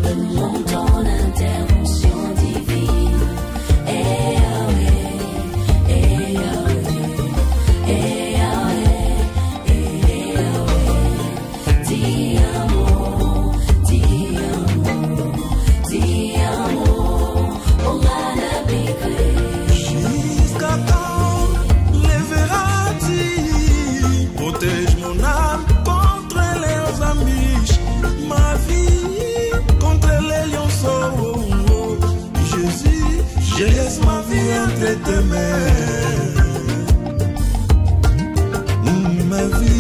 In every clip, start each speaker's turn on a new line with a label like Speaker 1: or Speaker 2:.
Speaker 1: demande ton intervention divine. Eh Yahweh, eh Yahweh, eh Yahweh, eh Yahweh. Ti amo, ti amo, ti amo. Oh
Speaker 2: jusqu'à quand les verras-tu? Protège mon âme contre les amiches, ma vie contre les lionceaux. Jésus, je laisse ma vie entre tes mains. Ma vie.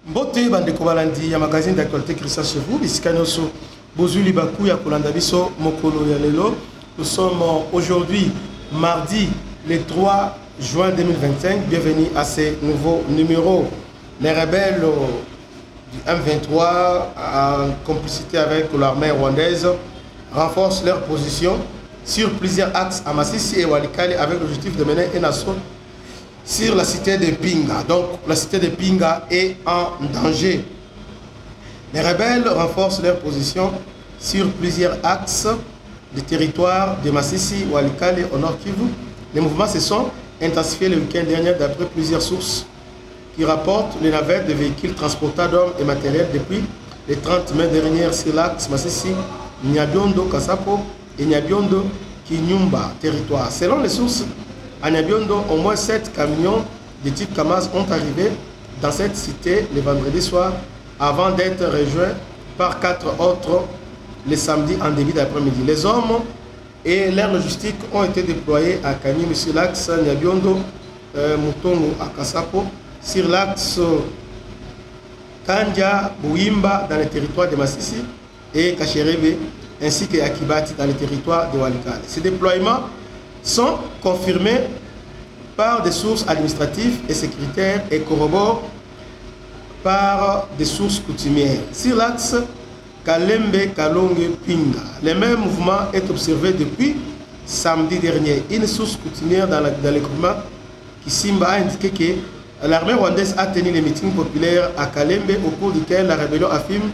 Speaker 3: Mbote bandeko balandi ya magazine d'actualité Christian chez vous, bisikanoso bozuli baku ya kolanda biso mokolo ya lelo. Nous sommes aujourd'hui mardi le 3 juin 2025. Bienvenue à ce nouveau numéro. Les rebelles du M23 en complicité avec l'armée rwandaise renforcent leur position sur plusieurs axes à Masisi et Walikale avec l'objectif de mener un assaut sur la cité de Pinga. Donc la cité de Pinga est en danger. Les rebelles renforcent leur position sur plusieurs axes du territoire de Masisi, Walikale au nord Kivu. Les mouvements se sont intensifiés le week-end dernier d'après plusieurs sources qui rapportent les navettes de véhicules transportant d'hommes et matériel depuis le 30 mai dernier sur l'axe Masisi, Nyabiondo, Kasapo et Nyabiondo, Kinyumba, territoire. Selon les sources, à Nyabiondo, au moins 7 camions de type Kamaz ont arrivé dans cette cité le vendredi soir avant d'être rejoints par 4 autres le samedi en début d'après-midi. Les hommes et leur logistique ont été déployés à Kanyim sur l'axe Nyabiondo, Mutongo à Kasapo, sur l'axe Kandia, Bouimba dans le territoire de Masisi et Kacherebe ainsi que Akibati dans le territoire de Walikale. Ces déploiements sont confirmés par des sources administratives et sécuritaires et corroborent par des sources coutumières. Sur l'axe Kalembe, Kalonge, Pinga, le même mouvement est observé depuis samedi dernier. Une source coutumière dans l'équipement Kisimba a indiqué que l'armée rwandaise a tenu les meetings populaires à Kalembe au cours duquel la rébellion affirme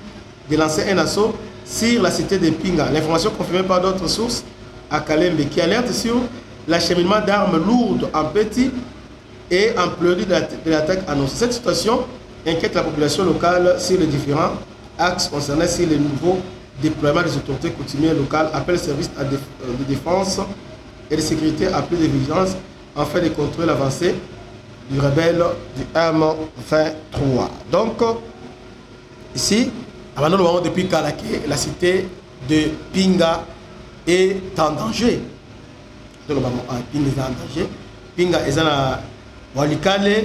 Speaker 3: de lancer un assaut sur la cité de Pinga. L'information confirmée par d'autres sources à Kalembe qui alerte sur l'acheminement d'armes lourdes en petit et en pleuris de l'attaque annoncée. Cette situation inquiète la population locale sur les différents axes concernés sur les nouveaux déploiements des autorités coutumières locales, appelle le service de défense et de sécurité à plus de vigilance afin de contrôler l'avancée du rebelle du M23. Donc, ici, avant nous, depuis Kalake, la cité de Pinga est en danger. Pinga est en danger. Pinga est en Walikale,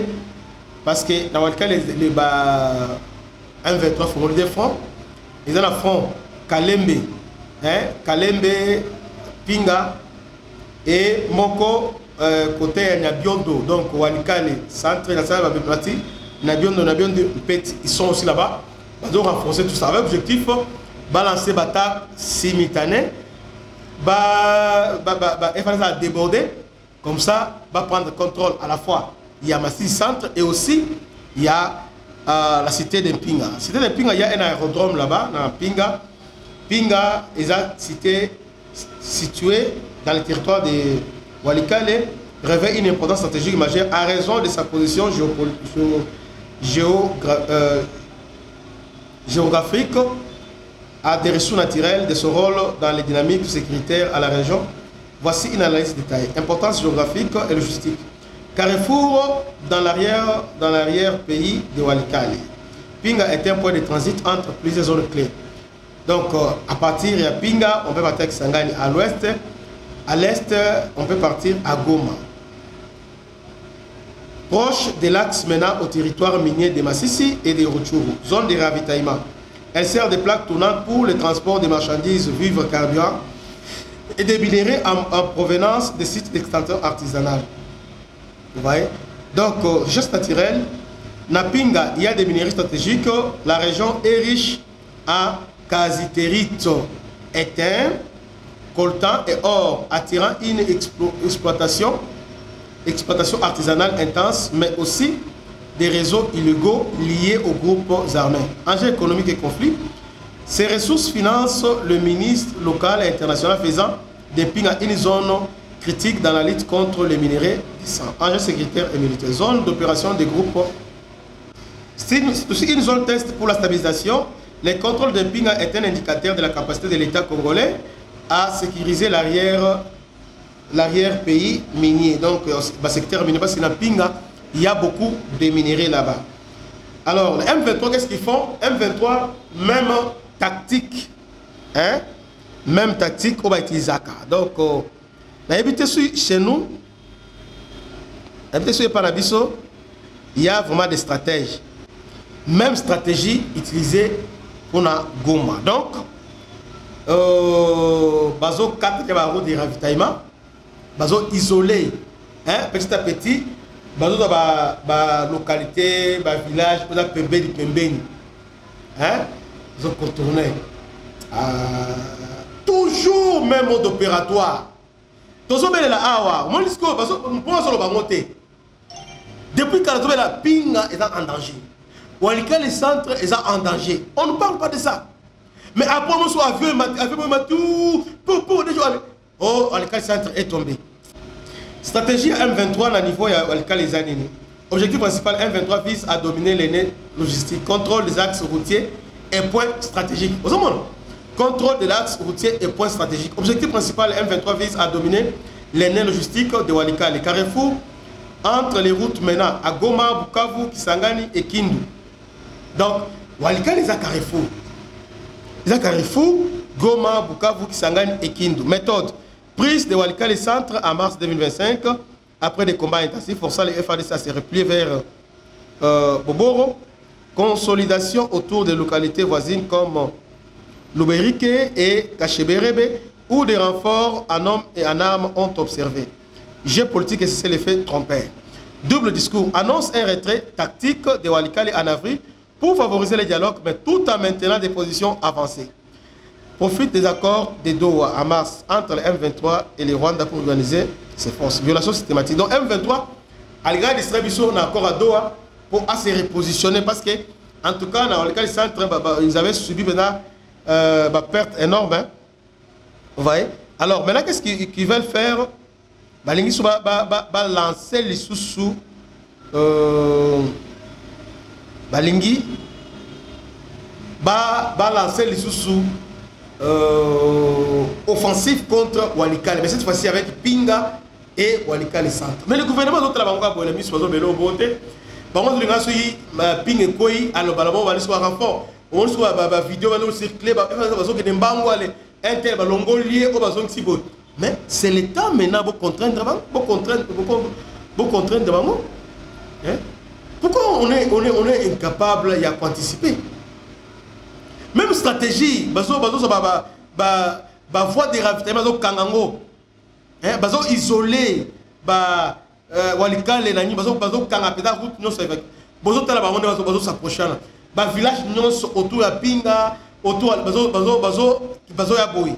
Speaker 3: parce que dans le cas les 1,23 font des fronts. Ils ont un front Kalembe, hein, Kalembe, Pinga et Moko côté Nabiondo. Donc Walikale, centre la salle va partir. Nabiondo, ils sont aussi là-bas. Ils ont renforcé tout ça avec l'objectif balancer bataille simultanée. Il fallait déborder. Comme ça, va prendre contrôle à la fois. Il y a Massi Centre et aussi il y a la cité de Pinga. La cité de Pinga, il y a un aérodrome là-bas, dans Pinga. Pinga est une cité située dans le territoire de Walikale, revêt une importance stratégique majeure à raison de sa position géographique, a des ressources naturelles, de son rôle dans les dynamiques sécuritaires à la région. Voici une analyse détaillée. Importance géographique et logistique. Carrefour dans l'arrière-pays de Walikale. Pinga est un point de transit entre plusieurs zones clés. Donc, à partir de Pinga, on peut partir à Kisangani à l'ouest. À l'est, on peut partir à Goma. Proche de l'axe menant au territoire minier de Massissi et de Rutshuru, zone de ravitaillement. Elle sert de plaque tournante pour le transport des marchandises, vivres, carburants et des minéraux en provenance des sites d'extraction artisanale. Vous voyez? Donc, geste naturel, Napinga, il y a des minéraux stratégiques. La région est riche en casitérite, étain, coltan et or, attirant une exploitation artisanale intense, mais aussi des réseaux illégaux liés aux groupes armés. Enjeux économiques et conflits. Ces ressources financent le ministre local et international faisant de Pinga une zone critique dans la lutte contre les minéraux du sang. Enjeux sécuritaires et militaires. Zone d'opération des groupes. C'est aussi une zone test pour la stabilisation. Le contrôle de Pinga est un indicateur de la capacité de l'État congolais à sécuriser l'arrière-pays minier. Donc, le secteur minier, parce que dans Pinga, il y a beaucoup de minéraux là-bas. Alors, les M23, qu'est-ce qu'ils font? M23, même tactique. Hein? Même tactique, on va utiliser ça. Donc, chez nous, il y a vraiment des stratèges. Même stratégie utilisée pour la Goma. Donc, bazo 4 de ravitaillement, bazo isolé, hein, petit à petit, bazo ba localité, ba village, ba pembeni pembeni, hein, bazo contourner. Toujours même mode opératoire. Tozo bele la awa, mon discours bazo pour solo ba monter. Depuis que la Pinga est en danger. Walikale centre est en danger. On ne parle pas de ça. Mais après, on soit avion tout, oh, Walikale centre est tombé. Stratégie M23 à niveau de Walikale Zanini. Objectif principal M23 vise à dominer les nœuds logistiques, contrôle des axes routiers et points stratégiques. Vous savez, contrôle de l'axe routier et points stratégiques. Objectif principal M23 vise à dominer les nœuds logistiques de Walikale. Carrefour entre les routes menant à Goma, Bukavu, Kisangani et Kindu. Donc, Walikale est à Carrefour. Les à Carrefour, Goma, Bukavu, Kisangani et Kindu. Méthode. Prise de Walikale Centre en mars 2025. Après des combats intensifs, forçant les FARDC à se replier vers Boboro. Consolidation autour des localités voisines comme Luberike et Kacheberebe, où des renforts en hommes et en armes ont observé. Jeu politique et c'est l'effet trompeur. Double discours. Annonce un retrait tactique de Walikale en avril pour favoriser les dialogues, mais tout en maintenant des positions avancées. Profite des accords de Doha en mars entre le M23 et les Rwanda pour organiser ces forces. Violation systématique. Donc M23, à l'égard distribution d'un accord à Doha pour se repositionner parce que, en tout cas, dans Walikale Centre, ils avaient subi maintenant perte énorme. Hein? Vous voyez? Alors maintenant, qu'est-ce qu'ils veulent faire? Balingi va lancer les sous Balingi va lancer les sous offensifs contre Walikale, mais cette fois-ci avec Pinga et Walikale Centre. Mais le gouvernement d'autre là va pour les mises oiseaux mais beauté. Par contre, les gars suit Pinga koi alors balabo va soit renfort. On soit vidéo va nous circuler va que des mbango aller inter balongo lié au bazon sibo. Mais c'est l'État maintenant pour contraindre devant, pour contraindre devant nous. Pourquoi on est incapable d'anticiper? Même stratégie, bazo voie de ravitaillement, bazo kangango, bazo isolé, walikale nani, bazo kangapeda route non c'est avec, bazo tala bazo s'approcher na, village non autour ya pinga, autour bazo ya boy,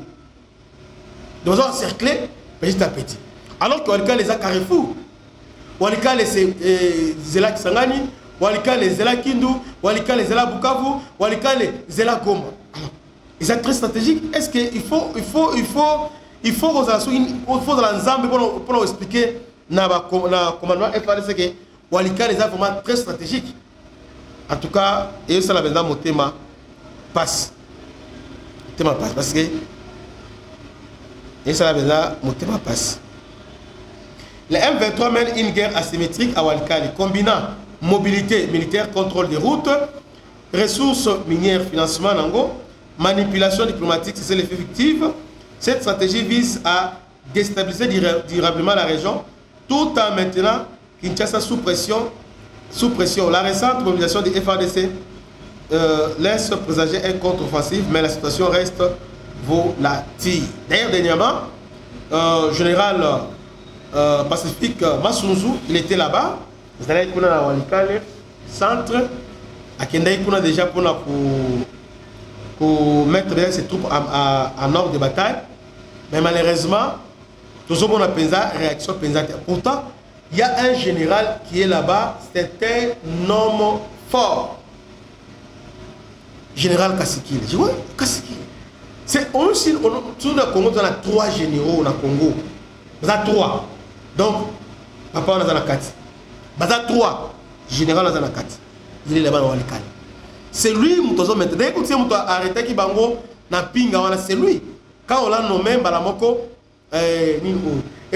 Speaker 3: bazo encerclé petit à petit. Alors que walikale les a carrefour, walikale c'est zela kisangani. Walikale Zela Kindu, Walikale Zela Bukavu, Walikale Zela Goma. Ils sont très stratégiques. Est-ce qu'il faut l'ensemble pour expliquer dans le commandement FARDC que Walikale est vraiment très stratégique. En tout cas, et ça la mon thème passe. Le thème passe parce que et ça la mon thème passe. Les M23 mènent une guerre asymétrique à Walikale, combinant mobilité militaire, contrôle des routes, ressources minières, financement, nango, manipulation diplomatique, c'est l'effet fictif. Cette stratégie vise à déstabiliser durablement la région tout en maintenant Kinshasa sous pression. La récente mobilisation des FARDC laisse présager un contre-offensif, mais la situation reste volatile. D'ailleurs, dernièrement, général Pacifique Massunzu, il était là-bas. Vous allez être à Walikale, centre, à Kendai Kuna déjà pour mettre ses troupes en ordre de bataille. Mais malheureusement, tout le monde a pensé réaction pensante. Pourtant, il y a un général qui est là-bas, c'est un homme fort. Général Kassikile. Je vois Kassikile. C'est aussi, tout le Congo, on a 3 généraux au Congo. On a 3. Donc, papa, on a 4. Baza 3, général Azana 4. Il est là-bas dans Walikale. C'est lui, Moutozo maintenant. Dès que tu as arrêté qui bango na pinga, c'est lui. Quand on l'a nommé Balamoko, et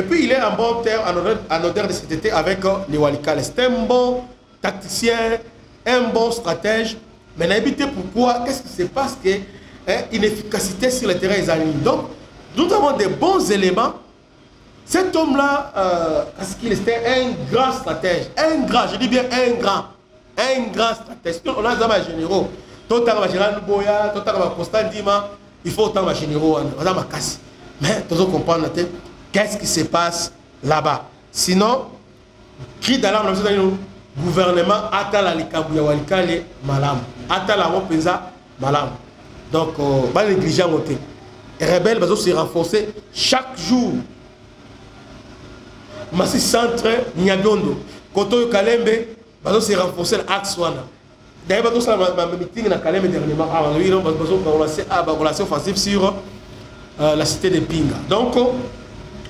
Speaker 3: puis il est en bon terme, en odeur de cet été avec les Walikale. C'est un bon tacticien, un bon stratège. Mais n'habitez pourquoi, qu'est-ce qui se passe que inefficacité sur le terrain est alignée. Donc, nous avons des bons éléments. Cet homme-là, parce qu'il était un grand stratège, un grand, je dis bien un grand stratège. On a des généraux. Tout le général Boya, tout le Constant Dima, il faut autant de généraux, on a ma casse. Mais tu dois comprendre qu'est-ce qui se passe là-bas. Sinon, cri d'alarme, le gouvernement Atala Likabouya Walikale Malam. Atala Wopeza Malam. Donc, pas négliger monter. Les rebelles vont se renforcer chaque jour. Massi centre Nyagondo, Koto Kalembe, va se renforcer l'axe. D'ailleurs, va se meeting dans Kalembe dernièrement. On va lancer offensive sur la cité de Pinga. Donc,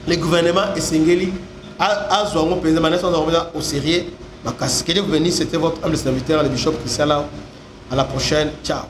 Speaker 3: le gouvernement est singeli à Zouango Pézé, au sérieux. Que Dieu vous bénisse, c'était votre homme de serviteur, le bishop Christian. À la prochaine. Ciao.